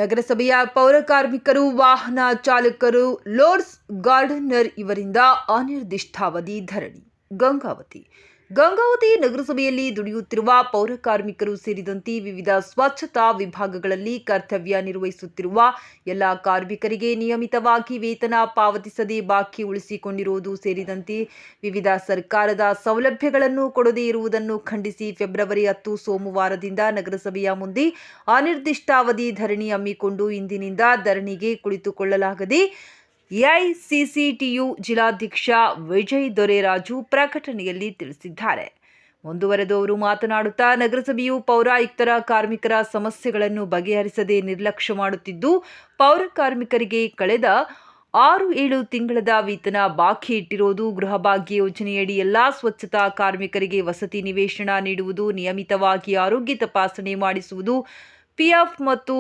ನಗರಸಭೆಯ ಪೌರ ಕಾರ್ಮಿಕರು, ವಾಹನ ಚಾಲಕರು, ಲೋಡ್ಸ್ ಗಾರ್ಡನರ್ ಇವರಿಂದ ಅನಿರ್ದಿಷ್ಟಾವಧಿ ಧರಣಿ. ಗಂಗಾವತಿ ನಗರಸಭೆಯಲ್ಲಿ ದುಡಿಯುತ್ತಿರುವ ಪೌರ ಕಾರ್ಮಿಕರು ಸೇರಿದಂತೆ ವಿವಿಧ ಸ್ವಚ್ಛತಾ ವಿಭಾಗಗಳಲ್ಲಿ ಕರ್ತವ್ಯ ನಿರ್ವಹಿಸುತ್ತಿರುವ ಎಲ್ಲ ಕಾರ್ಮಿಕರಿಗೆ ನಿಯಮಿತವಾಗಿ ವೇತನ ಪಾವತಿಸದೆ ಬಾಕಿ ಉಳಿಸಿಕೊಂಡಿರುವುದು ಸೇರಿದಂತೆ ವಿವಿಧ ಸರ್ಕಾರದ ಸೌಲಭ್ಯಗಳನ್ನು ಕೊಡದೇ ಇರುವುದನ್ನು ಖಂಡಿಸಿ ಫೆಬ್ರವರಿ 10 ಸೋಮವಾರದಿಂದ ನಗರಸಭೆಯ ಮುಂದೆ ಅನಿರ್ದಿಷ್ಟಾವಧಿ ಧರಣಿ ಹಮ್ಮಿಕೊಂಡು ಇಂದಿನಿಂದ ಧರಣಿಗೆ ಕುಳಿತುಕೊಳ್ಳಲಾಗಿದೆ. ಎಐಸಿಸಿಟಿಯು ಜಿಲ್ಲಾಧ್ಯಕ್ಷ ವಿಜಯ್ ದೊರೆರಾಜು ಪ್ರಕಟಣೆಯಲ್ಲಿ ತಿಳಿಸಿದ್ದಾರೆ. ಮುಂದುವರೆದು ಅವರು ಮಾತನಾಡುತ್ತಾ, ನಗರಸಭೆಯು ಪೌರಾಯುಕ್ತರ ಕಾರ್ಮಿಕರ ಸಮಸ್ಯೆಗಳನ್ನು ಬಗೆಹರಿಸದೆ ನಿರ್ಲಕ್ಷ್ಯ ಮಾಡುತ್ತಿದ್ದು, ಪೌರ ಕಾರ್ಮಿಕರಿಗೆ ಕಳೆದ 6-7 ತಿಂಗಳದ ವೇತನ ಬಾಕಿ ಇಟ್ಟಿರುವುದು, ಗೃಹಭಾಗ್ಯ ಯೋಜನೆಯಡಿ ಎಲ್ಲಾ ಸ್ವಚ್ಛತಾ ಕಾರ್ಮಿಕರಿಗೆ ವಸತಿ ನಿವೇಶನ ನೀಡುವುದು, ನಿಯಮಿತವಾಗಿ ಆರೋಗ್ಯ ತಪಾಸಣೆ ಮಾಡಿಸುವುದು, ಪಿಎಫ್ ಮತ್ತು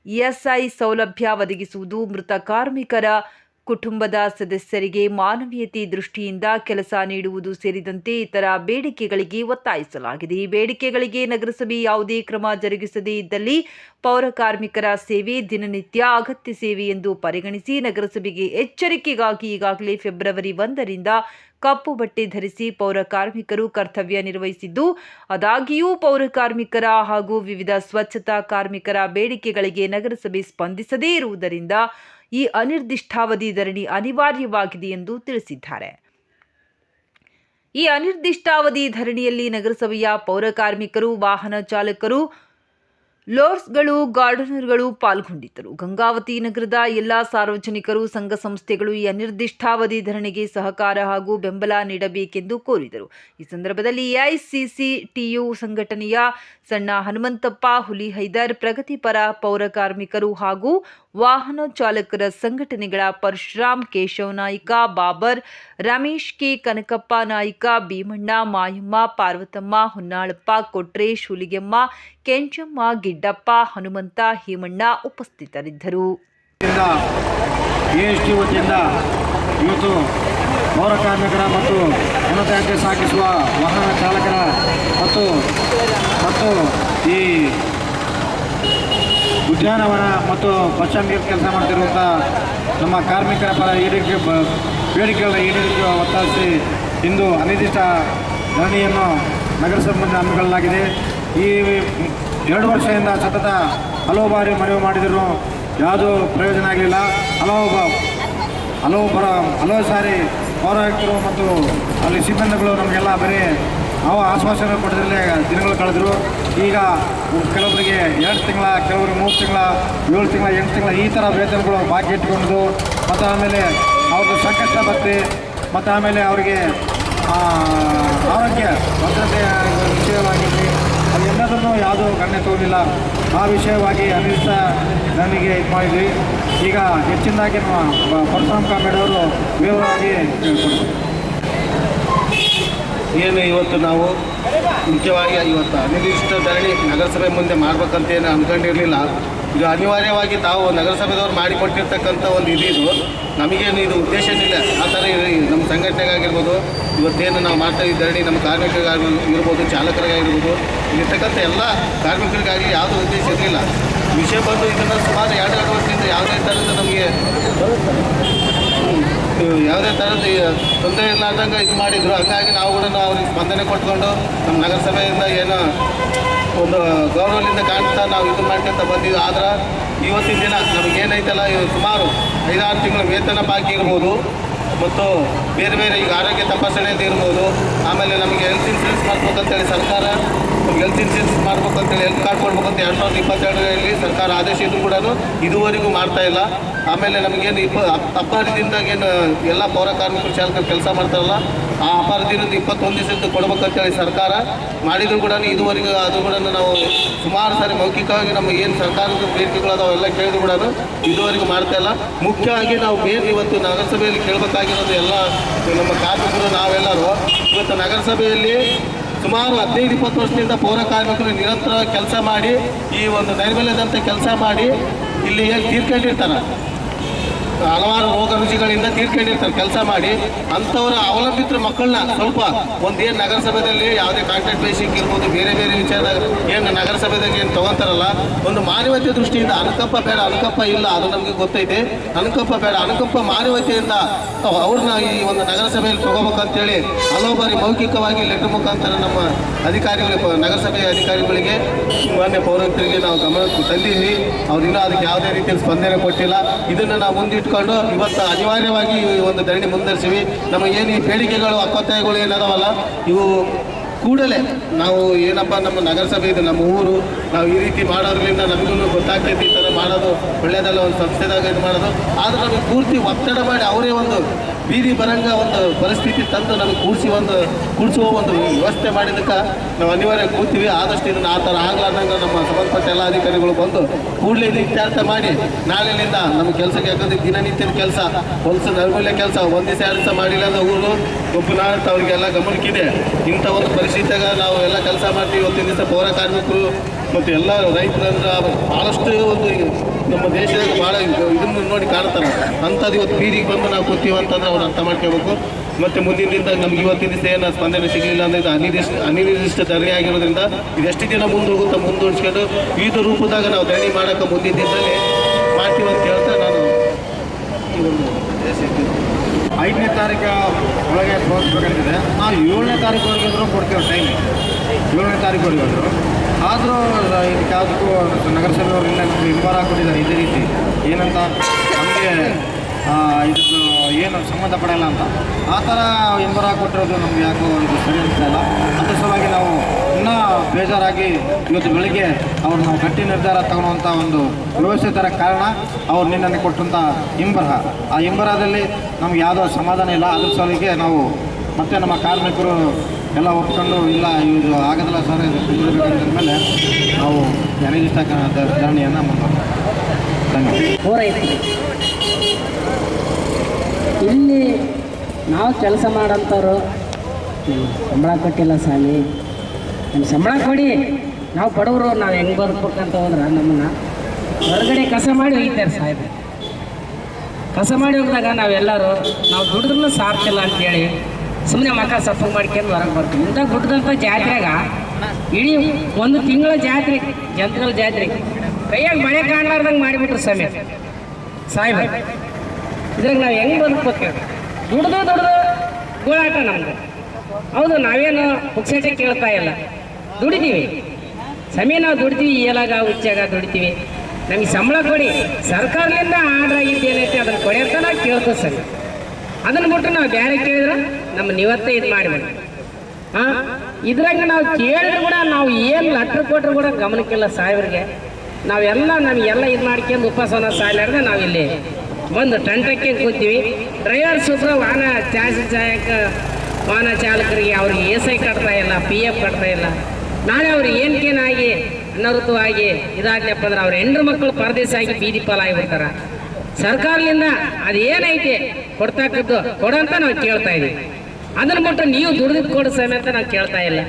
ಇಎಸ್ಐ ಸೌಲಭ್ಯ ಒದಗಿಸುವುದು, ಮೃತ ಕಾರ್ಮಿಕರ ಕುಟುಂಬದ ಸದಸ್ಯರಿಗೆ ಮಾನವೀಯತೆ ದೃಷ್ಟಿಯಿಂದ ಕೆಲಸ ನೀಡುವುದು ಸೇರಿದಂತೆ ಇತರ ಬೇಡಿಕೆಗಳಿಗೆ ಒತ್ತಾಯಿಸಲಾಗಿದೆ. ಈ ಬೇಡಿಕೆಗಳಿಗೆ ನಗರಸಭೆ ಯಾವುದೇ ಕ್ರಮ ಜರುಗಿಸದೇ ಇದ್ದಲ್ಲಿ ಪೌರ ಕಾರ್ಮಿಕರ ಸೇವೆ ದಿನನಿತ್ಯ ಅಗತ್ಯ ಸೇವೆ ಎಂದು ಪರಿಗಣಿಸಿ ನಗರಸಭೆಗೆ ಎಚ್ಚರಿಕೆಗಾಗಿ ಈಗಾಗಲೇ ಫೆಬ್ರವರಿ 1ರಿಂದ ಕಪ್ಪು ಬಟ್ಟೆ ಧರಿಸಿ ಪೌರ ಕಾರ್ಮಿಕರು ಕರ್ತವ್ಯ ನಿರ್ವಹಿಸಿದ್ದು, ಆದಾಗ್ಯೂ ಪೌರ ಕಾರ್ಮಿಕರ ಹಾಗೂ ವಿವಿಧ ಸ್ವಚ್ಛತಾ ಕಾರ್ಮಿಕರ ಬೇಡಿಕೆಗಳಿಗೆ ನಗರಸಭೆ ಸ್ಪಂದಿಸದೇ ಇರುವುದರಿಂದ ಈ ಅನಿರ್ದಿಷ್ಟಾವಧಿ ಧರಣಿ ಅನಿವಾರ್ಯವಾಗಿದೆ ಎಂದು ತಿಳಿಸಿದ್ದಾರೆ. ಈ ಅನಿರ್ದಿಷ್ಟಾವಧಿ ಧರಣಿಯಲ್ಲಿ ನಗರಸಭೆಯ ಪೌರ ಕಾರ್ಮಿಕರು, ವಾಹನ ಚಾಲಕರು, ಲೋಡ್ಸ್ಗಳು, ಗಾರ್ಡನರ್ಗಳು ಪಾಲ್ಗೊಂಡಿದ್ದರು. ಗಂಗಾವತಿ ನಗರದ ಎಲ್ಲ ಸಾರ್ವಜನಿಕರು, ಸಂಘ ಸಂಸ್ಥೆಗಳು ಈ ಅನಿರ್ದಿಷ್ಟಾವಧಿ ಧರಣಿಗೆ ಸಹಕಾರ ಹಾಗೂ ಬೆಂಬಲ ನೀಡಬೇಕೆಂದು ಕೋರಿದರು. ಈ ಸಂದರ್ಭದಲ್ಲಿ ಎಐಸಿಸಿಟಿಯು ಸಂಘಟನೆಯ ಸಣ್ಣ ಹನುಮಂತಪ್ಪ, ಹುಲಿಹೈದರ್, ಪ್ರಗತಿಪರ ಪೌರ ಕಾರ್ಮಿಕರು ಹಾಗೂ ವಾಹನ ಚಾಲಕರ ಸಂಘಟನೆಗಳ ಪರಶುರಾಮ್, ಕೇಶವ ನಾಯ್ಕ, ಬಾಬರ್, ರಮೇಶ್ ಕೆ, ಕನಕಪ್ಪ ನಾಯ್ಕ, ಭೀಮಣ್ಣ, ಮಾಯಮ್ಮ, ಪಾರ್ವತಮ್ಮ, ಹೊನ್ನಾಳಪ್ಪ, ಕೊಟ್ರೇಶ್, ಹುಲಿಗೆಮ್ಮ, ಕೆಂಚಮ್ಮ, ಗಿಡ್ಡಪ್ಪ, ಹನುಮಂತ, ಹೇಮಣ್ಣ ಉಪಸ್ಥಿತರಿದ್ದರು. ಎಎಸ್ಟಿ ವತಿಯಿಂದ ಇವತ್ತು ಪೌರ ಕಾರ್ಮಿಕರ ಮತ್ತು ಉನ್ನತಾಂಶ ಸಾಗಿಸುವ ವಾಹನ ಚಾಲಕರ ಮತ್ತು ಈ ಉದ್ಯಾನವನ ಮತ್ತು ಬಸ್ ಸ್ಟ್ಯಾಂಡ್ ಕೆಲಸ ಮಾಡ್ತಿರುವಂಥ ನಮ್ಮ ಕಾರ್ಮಿಕರ ಪರ ಬೇಡಿಕೆಗಳ ಈಡೇರಿಕೆ ಒತ್ತಾಯಿಸಿ ಇಂದು ಅನಿರ್ದಿಷ್ಟ ಧರಣಿಯನ್ನು ನಗರಸಭೆ ಮುಂದೆ ಹಮ್ಮಿಕೊಳ್ಳಲಾಗಿದೆ. ಈ 2 ವರ್ಷದಿಂದ ಸತತ ಹಲವು ಬಾರಿ ಮನವಿ ಮಾಡಿದರೂ ಯಾವುದೂ ಪ್ರಯೋಜನ ಆಗಲಿಲ್ಲ. ಹಲವು ಸಾರಿ ಪೌರಾಯುಕ್ತರು ಮತ್ತು ಅಲ್ಲಿ ಸಿಬ್ಬಂದಿಗಳು ನಮಗೆಲ್ಲ ಬರೀ ಆಶ್ವಾಸನೆ ಕೊಟ್ಟಿದ್ರಲ್ಲೇ ದಿನಗಳು ಕಳೆದರು. ಈಗ ಕೆಲವರಿಗೆ 2 ತಿಂಗಳ, ಕೆಲವರಿಗೆ 3 ತಿಂಗಳ, 7 ತಿಂಗಳ, 8 ತಿಂಗಳ ಈ ಥರ ವೇತನಗಳು ಬಾಕಿ ಇಟ್ಕೊಂಡು ಮತ್ತು ಆಮೇಲೆ ಅವ್ರದ್ದು ಸಂಕಷ್ಟ ಭತ್ಯೆ ಮತ್ತು ಆಮೇಲೆ ಅವರಿಗೆ ಆರೋಗ್ಯ ಭದ್ರತೆ ವಿಷಯವಾಗಿರಲಿ ಅದೆಲ್ಲದನ್ನು ಯಾವುದೂ ಗಣ್ಯ ತೋರಿಲ್ಲ. ಆ ವಿಷಯವಾಗಿ ಅನಿರ್ದಿಷ್ಟ ನನಗೆ ಇದು ಮಾಡಿದ್ವಿ. ಈಗ ಹೆಚ್ಚಿನದಾಗಿ ನಮ್ಮ ಪರಶುರಾಮ್ ಕಾಂಬೇಡವರು ವಿವರವಾಗಿ ಹೇಳ್ಕೊಡ್ತೀವಿ. ಏನು ಇವತ್ತು ನಾವು ಮುಖ್ಯವಾಗಿ ಇವತ್ತು ಅನಿರ್ದಿಷ್ಟ ಧರಣಿ ನಗರಸಭೆ ಮುಂದೆ ಮಾಡ್ಬೇಕಂತೇನು ಅಂದ್ಕೊಂಡಿರಲಿಲ್ಲ. ಇದು ಅನಿವಾರ್ಯವಾಗಿ ತಾವು ನಗರಸಭೆದವ್ರು ಮಾಡಿಕೊಟ್ಟಿರ್ತಕ್ಕಂಥ ಒಂದು ಇದು ನಮಗೇನು ಇದು ಉದ್ದೇಶ ಏನಿಲ್ಲ. ಆ ಥರ ನಮ್ಮ ಸಂಘಟನೆಗಾಗಿರ್ಬೋದು, ಇವತ್ತೇನು ನಾವು ಮಾಡ್ತಾ ಇದ್ದ ಧರಣಿ ನಮ್ಮ ಕಾರ್ಮಿಕರಿಗಾಗಿರ್ಬೋದು, ಚಾಲಕರಿಗಾಗಿರ್ಬೋದು, ಇಲ್ಲಿರ್ತಕ್ಕಂಥ ಎಲ್ಲ ಕಾರ್ಮಿಕರಿಗಾಗಲಿ ಯಾವುದೂ ಉದ್ದೇಶ ಇರಲಿಲ್ಲ. ವಿಷಯ ಬಂದು ಇದನ್ನು ಸುಮಾರು 2 ವರ್ಷದಿಂದ ಯಾವುದೇ ಥರದ ನಮಗೆ ಯಾವುದೇ ಥರದ ತೊಂದರೆ ಇರಲಾರ್ದಂಗೆ ಇದು ಮಾಡಿದರು. ಹಾಗಾಗಿ ನಾವು ಕೂಡ ಅವ್ರಿಗೆ ಸ್ಪಂದನೆ ಕೊಟ್ಕೊಂಡು ನಮ್ಮ ನಗರಸಭೆಯಿಂದ ಏನೋ ಒಂದು ಗೌರವದಿಂದ ಕಾಣ್ತಾ ನಾವು ಇದು ಮಾಡ್ಕೊಂತ ಬಂದಿದ್ದು. ಆದ್ರೆ ಇವತ್ತಿನ ದಿನ ನಮಗೇನೈತಲ್ಲ, ಸುಮಾರು 5-6 ತಿಂಗಳ ವೇತನ ಬಾಕಿ ಇರ್ಬೋದು ಮತ್ತು ಬೇರೆ ಈಗ ಆರೋಗ್ಯ ತಪಾಸಣೆದು ಇರ್ಬೋದು. ಆಮೇಲೆ ನಮಗೆ ಹೆಲ್ತ್ ಇನ್ಶೂರೆನ್ಸ್ ಮಾಡ್ಬೇಕಂತೇಳಿ ಸರ್ಕಾರ ಹೆಲ್ತ್ ಇನ್ಶೂರೆನ್ಸ್ ಮಾಡ್ಬೇಕಂತೇಳಿ ಹೆಲ್ತ್ ಕಾರ್ಡ್ ಕೊಡ್ಬೇಕಂತ 2022ರಲ್ಲಿ ಸರ್ಕಾರ ಆದೇಶ ಇದ್ರೂ ಕೂಡ ಇದುವರೆಗೂ ಮಾಡ್ತಾ ಇಲ್ಲ. ಆಮೇಲೆ ನಮಗೇನು ಅಪರಾಧದಿಂದಾಗೇನು ಎಲ್ಲ ಪೌರ ಕಾರ್ಮಿಕರು ಚಾಲಕರು ಕೆಲಸ ಮಾಡ್ತಾರಲ್ಲ, ಆ ಅಪರಾಧದಿಂದ 21 ದಿವಸದ್ದು ಕೊಡ್ಬೇಕಂತೇಳಿ ಸರ್ಕಾರ ಮಾಡಿದ್ರು ಕೂಡ ಇದುವರೆಗೂ ಅದು ಕೂಡ ನಾವು ಸುಮಾರು ಸಾರಿ ಮೌಖಿಕವಾಗಿ ನಮ್ಮ ಏನು ಸರ್ಕಾರದ ಬೇಡಿಕೆಗಳು ಅವೆಲ್ಲ ಕೇಳಿದ್ರು ಕೂಡ ಇದುವರೆಗೂ ಮಾಡ್ತಾ ಇಲ್ಲ. ಮುಖ್ಯವಾಗಿ ನಾವು ಮೇನ್ ಇವತ್ತು ನಗರಸಭೆಯಲ್ಲಿ ಕೇಳಬೇಕಾಗಿರೋದು ಎಲ್ಲ ನಮ್ಮ ಕಾರ್ಮಿಕರು ನಾವೆಲ್ಲರೂ ಇವತ್ತು ನಗರಸಭೆಯಲ್ಲಿ ಸುಮಾರು 15-20 ವರ್ಷದಿಂದ ಪೌರ ಕಾರ್ಮಿಕರು ನಿರಂತರ ಕೆಲಸ ಮಾಡಿ ಈ ಒಂದು ನೈರ್ಮಲ್ಯದಂತೆ ಕೆಲಸ ಮಾಡಿ ಇಲ್ಲಿ ಏನು ತೀರ್ಕೊಂಡಿರ್ತಾರೆ, ಹಲವಾರು ರೋಗ ರೋಗ ರುಚಿಗಳಿಂದ ತೀರ್ಕೊಂಡಿರ್ತಾರೆ ಕೆಲಸ ಮಾಡಿ. ಅಂಥವರ ಅವಲಂಬಿತರ ಮಕ್ಕಳನ್ನ ಸ್ವಲ್ಪ ಒಂದೇನು ನಗರಸಭೆಯಲ್ಲಿ ಯಾವುದೇ ಕಾಂಟ್ರಾಕ್ಟ್ ಬೇಸಿಕ್ ಇರ್ಬೋದು, ಬೇರೆ ಬೇರೆ ವಿಚಾರದಾಗ ಏನು ನಗರಸಭೆದಾಗ ಏನು ತೊಗೊತಾರಲ್ಲ, ಒಂದು ಮಾನವೀಯತೆ ದೃಷ್ಟಿಯಿಂದ ಅನುಕಂಪ ಬೇಡ, ಅನುಕಂಪ ಇಲ್ಲ, ಅದು ನಮಗೆ ಗೊತ್ತೈತೆ. ಅನುಕಂಪ ಬೇಡ, ಅನುಕಂಪ ಮಾನವೀಯತೆಯಿಂದ ಅವ್ರನ್ನ ಈ ಒಂದು ನಗರಸಭೆಯಲ್ಲಿ ತಗೋಬೇಕಂತೇಳಿ ಹಲವು ಬಾರಿ ಮೌಖಿಕವಾಗಿ ಲೆಟರ್ ಮುಖಾಂತರ ನಮ್ಮ ಅಧಿಕಾರಿಗಳಿಗೆ, ನಗರಸಭೆಯ ಅಧಿಕಾರಿಗಳಿಗೆ, ಮಾನ್ಯ ಪೌರಾಯುಕ್ತರಿಗೆ ನಾವು ಗಮನಕ್ಕೆ ತಂದಿದ್ವಿ. ಅವ್ರಿನ್ನೂ ಅದಕ್ಕೆ ಯಾವುದೇ ರೀತಿಯಲ್ಲಿ ಸ್ಪಂದನೆ ಕೊಟ್ಟಿಲ್ಲ. ಇದನ್ನು ನಾವು ಮುಂದಿಟ್ಕೊಂಡು ಇವತ್ತು ಅನಿವಾರ್ಯವಾಗಿ ಈ ಒಂದು ಧರಣಿ ಮುಂದುವರಿಸಿವಿ. ನಮಗೇನು ಈ ಬೇಡಿಕೆಗಳು, ಒತ್ತಾಯಗಳು ಏನದಾವಲ್ಲ, ಇವು ಕೂಡಲೇ ನಾವು ಏನಪ್ಪ ನಮ್ಮ ನಗರಸಭೆ ಇದು ನಮ್ಮ ಊರು, ನಾವು ಈ ರೀತಿ ಮಾಡೋದ್ರಿಂದ ನಮಗೂ ಗೊತ್ತಾಗ್ತೈತಿ ಈ ಥರ ಮಾಡೋದು ಒಳ್ಳೆಯದಲ್ಲ, ಒಂದು ಸಂಸ್ಥೆದಾಗ ಇದು ಮಾಡೋದು. ಆದರೆ ನಮಗೆ ಪೂರ್ತಿ ಒತ್ತಡ ಮಾಡಿ ಅವರೇ ಒಂದು ಬೀದಿ ಬರಂಗ ಒಂದು ಪರಿಸ್ಥಿತಿ ತಂದು ನಮಗೆ ಕೂಡಿಸುವ ಒಂದು ವ್ಯವಸ್ಥೆ ಮಾಡಿದ್ದಕ್ಕೆ ನಾವು ಅನಿವಾರ್ಯ ಕೂಡ್ತೀವಿ. ಆದಷ್ಟು ಇದನ್ನು ಆ ಥರ ಆಗ್ಲಾರ್ದಂಗೆ ನಮ್ಮ ಸಂಬಂಧಪಟ್ಟ ಎಲ್ಲ ಅಧಿಕಾರಿಗಳು ಬಂದು ಕೂಡಲೇ ಇದು ಇತ್ಯರ್ಥ ಮಾಡಿ ನಾಳೆಯಿಂದ ನಮ್ಮ ಕೆಲಸಕ್ಕೆ, ಯಾಕಂದರೆ ದಿನನಿತ್ಯದ ಕೆಲಸ, ಹೊಲಸ ನೈರ್ಮಲ್ಯ ಕೆಲಸ ಒಂದು ದಿವಸ 2 ದಿವಸ ಮಾಡಿಲ್ಲ ಅಂದ್ರೆ ಊರು ಒಬ್ಬನಾಟ ಅವರಿಗೆಲ್ಲ ಗಮನಕ್ಕಿದೆ. ಇಂಥ ಒಂದು ಪರಿಸ್ಥಿತಿಯಾಗ ನಾವು ಎಲ್ಲ ಕೆಲಸ ಮಾಡ್ತೀವಿ. ಇವತ್ತಿನ ದಿವಸ ಪೌರ ಕಾರ್ಮಿಕರು ಮತ್ತು ಎಲ್ಲ ರೈತರಂದ್ರೆ ಭಾಳಷ್ಟು ಒಂದು ನಮ್ಮ ದೇಶದಾಗ ಭಾಳ ಇದನ್ನು ನೋಡಿ ಕಾಣ್ತಾರೆ. ಅಂಥದ್ದು ಇವತ್ತು ಬೀದಿಗೆ ಬಂದು ನಾವು ಕೂತೀವಿ ಅಂತಂದ್ರೆ ಅವ್ರು ಅರ್ಥ ಮಾಡ್ಕೋಬೇಕು. ಮತ್ತು ಮುಂದಿನ ದಿನ ನಮ್ಗೆ ಇವತ್ತಿನ ದಿವಸ ಏನು ಸ್ಪಂದನೆ ಸಿಗಲಿಲ್ಲ ಅಂದರೆ ಇದು ಅನಿರ್ದಿಷ್ಟ ಧರಣಿ ಆಗಿರೋದ್ರಿಂದ ಇದೆಷ್ಟು ದಿನ ಮುಂದೂಡಿಸ್ಕೊಂಡು ವಿವಿಧ ರೂಪದಾಗ ನಾವು ಧರಣಿ ಮಾಡೋಕ್ಕೆ ಮುಂದಿನ ದಿನದಲ್ಲಿ ಮಾಡ್ತೀವಿ ಅಂತ ಹೇಳ್ತಾ ನಾನು 5ನೇ ತಾರೀಕು ಒಳಗೆ ತೋರಿಸ್ಬೇಕಂತಿದೆ. ನಾವು 7ನೇ ತಾರೀಕುವರೆಗಿದ್ರು ಕೊಡ್ತೀವಿ ಟೈಮ್, 7ನೇ ತಾರೀಕುವರೆಗಾದ್ರು. ಆದರೂ ಇದಕ್ಕೆ ಯಾವುದಕ್ಕೂ ನಗರಸಭೆಯವರೆಲ್ಲ ನಮಗೆ ಹಿಂಬಾರ ಕೊಟ್ಟಿದ್ದಾರೆ ಇದೇ ರೀತಿ ಏನಂತ, ನಮಗೆ ಇದಕ್ಕೆ ಏನು ಸಂಬಂಧಪಡಲ್ಲ ಅಂತ. ಆ ಥರ ಹಿಂಬಾರ ಕೊಟ್ಟಿರೋದು ನಮ್ಗೆ ಯಾಕೋ ಇದು ಸರಿ ಅನಿಸ್ತಾಯಿಲ್ಲ. ಅದ್ರ ಸಲುವಾಗಿ ನಾವು ಇನ್ನೂ ಬೇಜಾರಾಗಿ ಇವತ್ತು ಬೆಳಿಗ್ಗೆ ಅವ್ರು ನಾವು ಗಟ್ಟಿ ನಿರ್ಧಾರ ತಗೊಳ್ಳುವಂಥ ಒಂದು ವ್ಯವಸ್ಥಿತರ ಕಾರಣ ಅವ್ರು ನಿನ್ನೆ ಕೊಟ್ಟಂಥ ಹಿಂಬರಹ, ಆ ಹಿಂಬರಹದಲ್ಲಿ ನಮ್ಗೆ ಯಾವುದೋ ಸಮಾಧಾನ ಇಲ್ಲ. ಅದ್ರ ಸಲುವಾಗಿ ನಾವು ಮತ್ತೆ ನಮ್ಮ ಕಾರ್ಮಿಕರು ಎಲ್ಲ ಒಪ್ಕೊಂಡು ಇಲ್ಲ ಇದು ಆಗೋದಿಲ್ಲ ಸರ್, ಇದು ಕುಂದಿರಬೇಕಂತ ಮೇಲೆ ನಾವು ಅನಿರ್ದಿಷ್ಟ ಧರಣಿಯನ್ನು ಪೂರೈಸಿ ಇಲ್ಲಿ ನಾವು ಕೆಲಸ ಮಾಡೋಂಥವ್ರು ಸಂಬಳ ಕೊಟ್ಟಿಲ್ಲ ಸ್ವಾಮಿ, ನಮ್ಮ ಸಂಬಳ ಕೊಡಿ, ನಾವು ಬಡವರು, ನಾವು ಹೆಂಗೆ ಬದುಕಬೇಕಂತ ಹೋದ್ರೆ ನಮ್ಮನ್ನು ಹೊರಗಡೆ ಕಸ ಮಾಡಿ ಒಯ್ತಾರೆ ಸಾಹೇಬ್. ಕಸ ಮಾಡಿ ಹೋಗಿದಾಗ ನಾವೆಲ್ಲರೂ ನಾವು ದುಡಿದ್ರೂ ಸಾರ್ತಿಲ್ಲ ಅಂತೇಳಿ ಸುಮ್ಮನೆ ಮಕ್ಕ ಸಫರ್ ಮಾಡ್ಕೊಂಡು ಹೊರಗೆ ಬರ್ತೀವಿ. ಇಂಥ ಗುಡ್ಡದಂಥ ಜಾತ್ರೆಗ ಇಡೀ 1 ತಿಂಗಳ ಜಾತ್ರೆ, ಜಂತ್ರಗಳ ಜಾತ್ರೆ ಕೈಯಾಗ ಮಳೆ ಕಾಣಲಾರ್ದಂಗೆ ಮಾಡಿಬಿಟ್ರು ಸಾಹೇಬ್. ಇದ್ರಾಗ ನಾವು ಹೆಂಗೆ ಬದುಕಬೇಕು? ದುಡ್ದು ಗೋಳಾಟ ನಮ್ದು. ಹೌದು, ನಾವೇನು ಪುಕ್ಸಟೆ ಕೇಳ್ತಾ ಇಲ್ಲ, ದುಡಿತೀವಿ ನಾವು ದುಡಿತೀವಿ, ಏಲಾಗ ಹುಚ್ಚಾಗ ದುಡಿತೀವಿ. ನಮಗೆ ಸಂಬಳ ಕೊಡಿ, ಸರ್ಕಾರದಿಂದ ಆರ್ಡ್ರ್ ಆಗಿದ್ದೇನೈತೆ ಅದನ್ನು ಕೊಡಿ ಅಂತ ನಾವು ಕೇಳ್ತೇವೆ ಸರ್. ಅದನ್ನು ಬಿಟ್ಟು ನಾವು ಬೇರೆ ಕೇಳಿದ್ರೆ ನಮ್ಮ ನಿವತ್ತೇ ಇದು ಮಾಡಿಬಿಡಿ. ಇದ್ರಾಗ ನಾವು ಕೇಳಿದ್ರು ಕೂಡ ನಾವು ಏನು ಲೆಟ್ರ್ ಕೊಟ್ಟರು ಕೂಡ ಗಮನಕ್ಕಿಲ್ಲ ಸಾಹೇಬ್ರಿಗೆ. ನಮಗೆಲ್ಲ ಇದು ಮಾಡ್ಕೊಂಡು ಉಪವಾಸನ ಸಾಯ್ಲಾರ್ದೆ ನಾವಿಲ್ಲಿ ಬಂದು ಟಂಟಕ್ಕೆ ಕೂತೀವಿ. ಡ್ರೈವರ್ ಸೂಪರ್ ವಾಹನ ಚಾಲಕರಿಗೆ ಅವ್ರಿಗೆ ESI ಕಟ್ತಾ ಇಲ್ಲ, PF ಕಟ್ತಾ ಇಲ್ಲ. ನಾಳೆ ಅವ್ರಿಗೆ ಏನಕ್ಕೇನಾಗಿ ಅನವೃತವಾಗಿ ಇದಾಗ್ಲಪ್ಪ ಅಂದ್ರೆ ಅವ್ರ ಹೆಂಡ್ರು ಮಕ್ಕಳು ಪರದೇಶ ಆಗಿ ಬೀದಿ ಪಾಲಾಗಿಬಿಡ್ತಾರೆ. ಸರ್ಕಾರದಿಂದ ಅದೇನೈತೆ ಕೊಡ್ತಕ್ಕದ್ದು ಕೊಡಂತ ನಾವು ಕೇಳ್ತಾ ಇದ್ದೀವಿ. ಅದನ್ನು ಬಿಟ್ಟು ನೀವು ದುಡಿದು ಕೊಡು ಸಮೇತ ನಾವು ಕೇಳ್ತಾ ಇಲ್ಲ.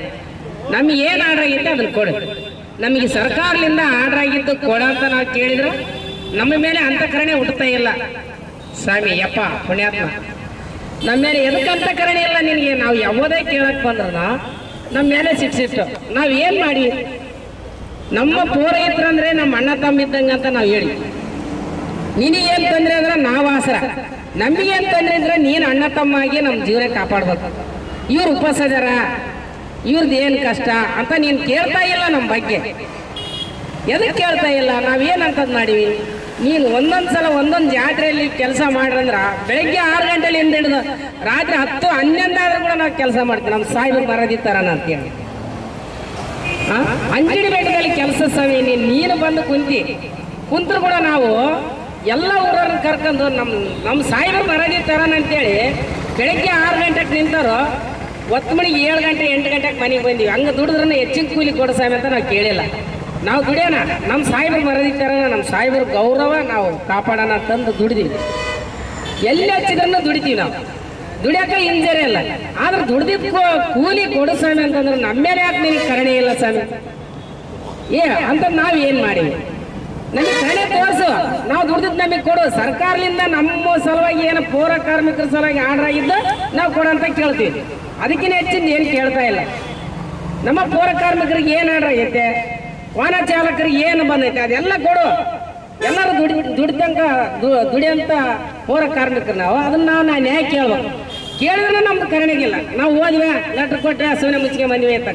ನಮಗೆ ಏನು ಆರ್ಡ್ರ್ ಆಗೈತೆ ಅದನ್ನು ಕೊಡು. ನಮಗೆ ಸರ್ಕಾರದಿಂದ ಆರ್ಡ್ರ್ ಆಗಿದ್ದು ಕೊಡಂತ ನಾವು ಕೇಳಿದ್ರೆ ನಮ್ಮ ಮೇಲೆ ಅಂತಃಕರಣೆ ಹುಟ್ಟುತ್ತಾ ಇಲ್ಲ ಸ್ವಾಮಿ. ಯಪ್ಪ ಪುಣ್ಯಾತ್ಮ, ನಮ್ಮ ಮೇಲೆ ಎದಕ್ಕೆ ಅಂತಃಕರಣೆ ಇಲ್ಲ ನಿನಗೆ? ನಾವು ಯಾವುದೇ ಕೇಳಕ್ಕೆ ಬಂದ್ರೆ ನಮ್ಮ ಮೇಲೆ ಶಿಕ್ಷಿಟ್ಟು ನಾವು ಏನು ಮಾಡಿ? ನಮ್ಮ ಪೂರೈತರಂದ್ರೆ ನಮ್ಮ ಅಣ್ಣ ತಮ್ಮ ಇದ್ದಂಗೆ ಅಂತ ನಾವು ಹೇಳಿ, ನಿನಗೇನು ತೊಂದರೆ ಅಂದ್ರೆ ನಾವು ಆಸರ, ನಮಗೇನು ತೊಂದರೆ ಅಂದ್ರೆ ನೀನು ಅಣ್ಣ ತಮ್ಮ ಆಗಿ ನಮ್ಮ ಜೀವನ ಕಾಪಾಡ್ಬೇಕು. ಇವ್ರು ಉಪವಾಸದಾರ, ಇವ್ರದ್ದು ಏನು ಕಷ್ಟ ಅಂತ ನೀನು ಕೇಳ್ತಾ ಇಲ್ಲ ನಮ್ಮ ಬಗ್ಗೆ. ಎದಕ್ಕೆ ಕೇಳ್ತಾ ಇಲ್ಲ? ನಾವೇನಂತದ್ದು ಮಾಡೀವಿ? ನೀನು ಒಂದೊಂದು ಸಲ ಒಂದೊಂದು ಜಾತ್ರೆಯಲ್ಲಿ ಕೆಲಸ ಮಾಡ್ರಂದ್ರೆ ಬೆಳಗ್ಗೆ 6 ಗಂಟೆಲಿಂದ ಹಿಡಿದು ರಾತ್ರಿ 10, 11 ಆದ್ರೂ ಕೂಡ ನಾವು ಕೆಲಸ ಮಾಡ್ತೀವಿ. ನಮ್ಮ ಸಾಹೇಬರು ಬರೋದಿತ್ತಾರಣ ಅಂತೇಳಿ ಅಂಜಡಿ ಬೆಟ್ಟದಲ್ಲಿ ಕೆಲಸ ಸ್ವಾಮಿ. ನೀನು ಬಂದು ಕುಂತ್ರು ಕೂಡ ನಾವು ಎಲ್ಲ ಊರವ್ರನ್ನ ಕರ್ಕೊಂಡು ನಮ್ಮ ಸಾಹೇಬರು ಬರೋದಿತ್ತಾರಣ ಅಂತೇಳಿ ಬೆಳಗ್ಗೆ 6 ಗಂಟೆಗೆ ನಿಂತರು, 10 ಮಣಿಗೆ 7 ಗಂಟೆ 8 ಗಂಟೆಗೆ ಮನೆಗೆ ಬಂದೀವಿ. ಹಂಗೆ ದುಡಿದ್ರನ್ನ ಹೆಚ್ಚಿನ ಕೂಲಿ ಕೊಡೋ ಸ್ವಾಮಿ ಅಂತ ನಾವು ಕೇಳಿಲ್ಲ. ನಾವು ದುಡಿಯೋಣ, ನಮ್ಮ ಸಾಹೇಬರು ಬರೋದಿತ್ತಾರ, ನಮ್ಮ ಸಾಹೇಬರು ಗೌರವ ನಾವು ಕಾಪಾಡೋಣ ಅಂತಂದು ದುಡಿದೀವಿ. ಎಲ್ಲಿ ಹಚ್ಚಿದ್ರೂ ದುಡಿತೀವಿ ನಾವು, ದುಡಿಯೋಕೆ ಹಿಂಜರಿ ಇಲ್ಲ. ಆದ್ರೆ ದುಡ್ದಿದ್ದು ಕೂಲಿ ಕೊಡು ಸ್ವಾಮಿ ಅಂತಂದ್ರೆ ನಮ್ಮ ಮೇಲೆ ಯಾಕೆ ನಿನಗೆ ಕರುಣೆ ಇಲ್ಲ ಸ್ವಾಮಿ? ಅಂತ ನಾವು ಏನು ಮಾಡೀವಿ? ನಮಗೆ ಕಡೆ ತೋರಿಸು, ನಾವು ದುಡ್ದಿದ್ದು ನಮಗೆ ಕೊಡು. ಸರ್ಕಾರದಿಂದ ನಮ್ಮ ಸಲುವಾಗಿ ಏನು ಪೌರ ಕಾರ್ಮಿಕರ ಸಲುವಾಗಿ ಆರ್ಡರ್ ಆಗಿದ್ದು ನಾವು ಕೊಡಂತ ಕೇಳ್ತೀವಿ. ಅದಕ್ಕಿಂತ ಹೆಚ್ಚಿಂದ ಏನು ಕೇಳ್ತಾ ಇಲ್ಲ. ನಮ್ಮ ಪೌರ ಕಾರ್ಮಿಕರಿಗೆ ಏನು ಆರ್ಡರ್ ಆಗೈತೆ, ವಾಹನ ಚಾಲಕರಿಗೆ ಏನು ಬಂದೈತೆ ಅದೆಲ್ಲ ಕೊಡು. ಎಲ್ಲರೂ ದುಡಿಯಂತ ಪೌರ ಕಾರ್ಮಿಕರು ನಾವು, ಅದನ್ನ ನಾವು ನ್ಯಾಯ ಕೇಳ್ಬೇಕು. ಕೇಳಿದ್ರೆ ನಮ್ದು ಕರುಣೆಗಿಲ್ಲ. ನಾವು ಹೋದ್ವಿ ಲೆಟ್ರ್ ಕೊಟ್ಟೆ ಸುಮ್ಮನೆ ಮುಚ್ಚಿಗೆ ಬಂದ್ವಿ ಅಂತ.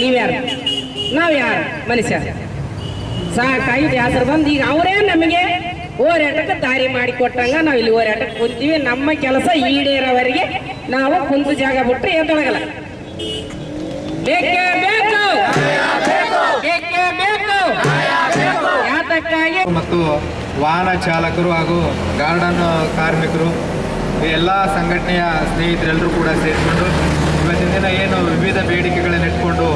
ನೀವ್ಯಾರು ನಾವು ಯಾರು ಮನುಷ್ಯ ಸಾಕಾಗಿ ಹೆಸರು ಬಂದು ಈಗ ಅವರೇ ನಮಗೆ ಹೋರಾಟಕ್ಕೆ ದಾರಿ ಮಾಡಿ ಕೊಟ್ಟಂಗ ನಾವು ಇಲ್ಲಿ ಹೋರಾಟಕ್ಕೆ ಕೂತೀವಿ. ನಮ್ಮ ಕೆಲಸ ಈಡೇರೋವರೆಗೆ ನಾವು ಕುಂತು ಜಾಗ ಬಿಟ್ಟರೆ ಎದ್ದೊಳಗಲ್ಲ. ಬೇಕೇ ಬೇಕು, ಬೇಕೇ ಬೇಕು. ಯಾತಕ್ಕಾಗಿ ಮತ್ತು ವಾಹನ ಚಾಲಕರು ಹಾಗೂ ಗಾರ್ಡನ್ ಕಾರ್ಮಿಕರು ಎಲ್ಲ ಸಂಘಟನೆಯ ಸ್ನೇಹಿತರೆಲ್ಲರೂ ಕೂಡ ಸೇರಿಕೊಂಡು ಇವತ್ತಿನ ದಿನ ಏನು ವಿವಿಧ ಬೇಡಿಕೆಗಳನ್ನು ಇಟ್ಕೊಂಡು